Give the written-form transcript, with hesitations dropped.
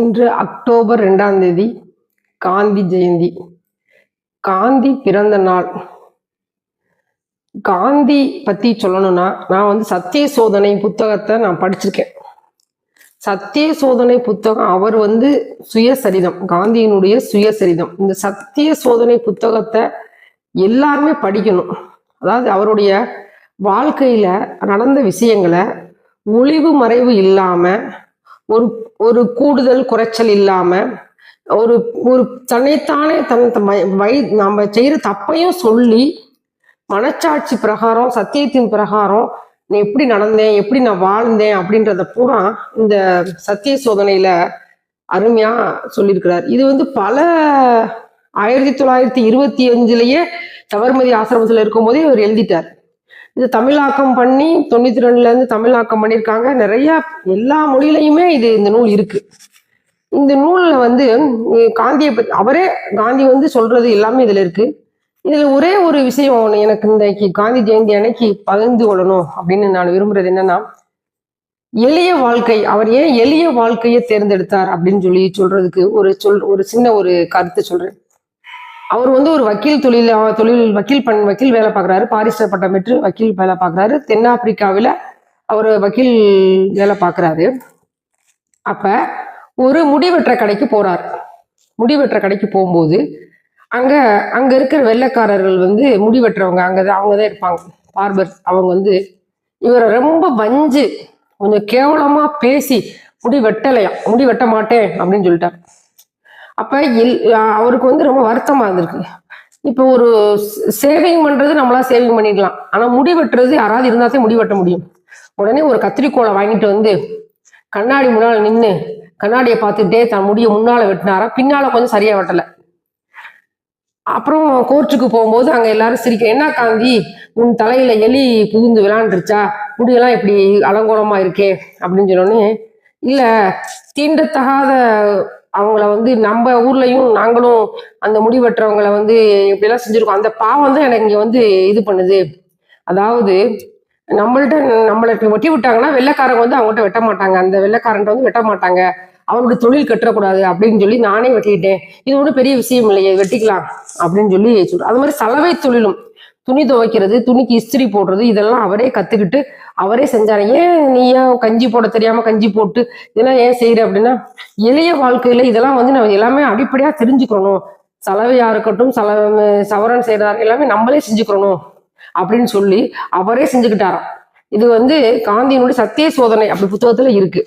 இன்று அக்டோபர் 2ஆம் தேதி காந்தி ஜெயந்தி. காந்தி பிறந்த நாள். காந்தி பத்தி சொல்லணும்னா, நான் சத்திய சோதனை புத்தகத்தை நான் படிச்சிருக்கேன். சத்திய சோதனை புத்தகம் அவர் சுயசரிதம், காந்தியினுடைய சுயசரிதம். இந்த சத்திய சோதனை புத்தகத்தை எல்லாருமே படிக்கணும். அதாவது அவருடைய வாழ்க்கையில நடந்த விஷயங்களை ஒளிவு மறைவு இல்லாம, ஒரு ஒரு கூடுதல் குறைச்சல் இல்லாம, ஒரு ஒரு தன்னைத்தானே நம்ம செய்யற தப்பையும் சொல்லி, மனச்சாட்சி பிரகாரம், சத்தியத்தின் பிரகாரம் நான் எப்படி நடந்தேன், எப்படி நான் வாழ்ந்தேன் அப்படின்றத பூரா இந்த சத்திய சோதனையில அருமையா சொல்லியிருக்கிறார். இது பல 1925லயே சபர்மதி ஆசிரமத்தில் இருக்கும் போதே இவர் எழுதிட்டார். இது தமிழாக்கம் பண்ணி 92ல இருந்து தமிழாக்கம் பண்ணியிருக்காங்க. நிறைய எல்லா மொழியிலையுமே இந்த நூல் இருக்கு. இந்த நூல்ல காந்தியை பத்தி அவரே காந்தி சொல்றது எல்லாமே இதுல இருக்கு. இதுல ஒரே ஒரு விஷயம் எனக்கு இன்றைக்கு காந்தி ஜெயந்தி அன்னைக்கு பகிர்ந்து கொள்ளணும் அப்படின்னு நான் விரும்புறது என்னன்னா, எளிய வாழ்க்கை, அவர் ஏன் எளிய வாழ்க்கையை தேர்ந்தெடுத்தார் அப்படின்னு சொல்றதுக்கு ஒரு சின்ன ஒரு கருத்து சொல்றேன். அவர் ஒரு வக்கீல் வக்கீல் வேலை பார்க்குறாரு. பாரிஸ்டர் பட்டம் பெற்று வக்கீல் வேலை பார்க்குறாரு. தென்னாப்பிரிக்காவில் அவர் வக்கீல் வேலை பார்க்குறாரு. அப்ப ஒரு முடிவெற்ற கடைக்கு போறார். முடிவெற்ற கடைக்கு போகும்போது அங்க இருக்கிற வெள்ளைக்காரர்கள் முடிவெற்றவங்க அவங்கதான் இருப்பாங்க, பார்பர். அவங்க இவரை ரொம்ப வஞ்சு கொஞ்சம் கேவலமா பேசி முடி வெட்ட மாட்டேன் அப்படின்னு சொல்லிட்டார். அப்ப அவருக்கு ரொம்ப வருத்தமா இருந்திருக்கு. இப்ப ஒரு சேவிங் பண்றது நம்மளா சேவிங் பண்ணிக்கலாம், ஆனா முடி வெட்டுறது யாராவது இருந்தாதான் முடி வெட்ட முடியும். உடனே ஒரு கத்திரிக்கோலை வாங்கிட்டு கண்ணாடி முன்னால நின்று கண்ணாடியை பார்த்துட்டே தன் முடிய முன்னால வெட்டினாரா, பின்னால கொஞ்சம் சரியா வெட்டல. அப்புறம் கோர்ட்டுக்கு போகும்போது அங்க எல்லாரும் சிரிக்க, என்ன காந்தி உன் தலையில எலி புகுந்து விளையாண்டுருச்சா, முடியெல்லாம் இப்படி அலங்கோலமா இருக்கே அப்படின்னு சொன்னோடனே, இல்ல தீண்டத்தகாத அவங்கள நம்ம ஊர்லயும் நாங்களும் அந்த முடி வெட்டுறவங்களை இப்படிலாம் செஞ்சிருக்கோம். அந்த பாவம் தான் எனக்கு இங்க இது பண்ணுது. அதாவது நம்மளை வெட்டி விட்டாங்கன்னா வெள்ளைக்காரங்க அவங்ககிட்ட வெட்ட மாட்டாங்க, அந்த வெள்ளைக்காரன் வெட்ட மாட்டாங்க, அவனுடைய தொழில் கட்டக்கூடாது அப்படின்னு சொல்லி நானே வெட்டிக்கிட்டேன். இது ஒன்றும் பெரிய விஷயம் இல்லையே, வெட்டிக்கலாம் அப்படின்னு சொல்றேன். அது மாதிரி சலவை தொழிலும், துணி துவைக்கிறது, துணிக்கு இஸ்திரி போடுறது, இதெல்லாம் அவரே கத்துக்கிட்டு அவரே செஞ்சாரு. நீ ஏன் கஞ்சி போட தெரியாம கஞ்சி போட்டு இதெல்லாம் ஏன் செய்யற அப்படின்னா, எளிய வாழ்க்கையில இதெல்லாம் நம்ம எல்லாமே அடிப்படையா தெரிஞ்சுக்கணும். சலவையா இருக்கட்டும், சவரன் செய்யறாரு, எல்லாமே நம்மளே செஞ்சுக்கணும் அப்படின்னு சொல்லி அவரே செஞ்சுக்கிட்டாராம். இது காந்தியினுடைய சத்திய சோதனை அப்படி புத்தகத்துல இருக்கு.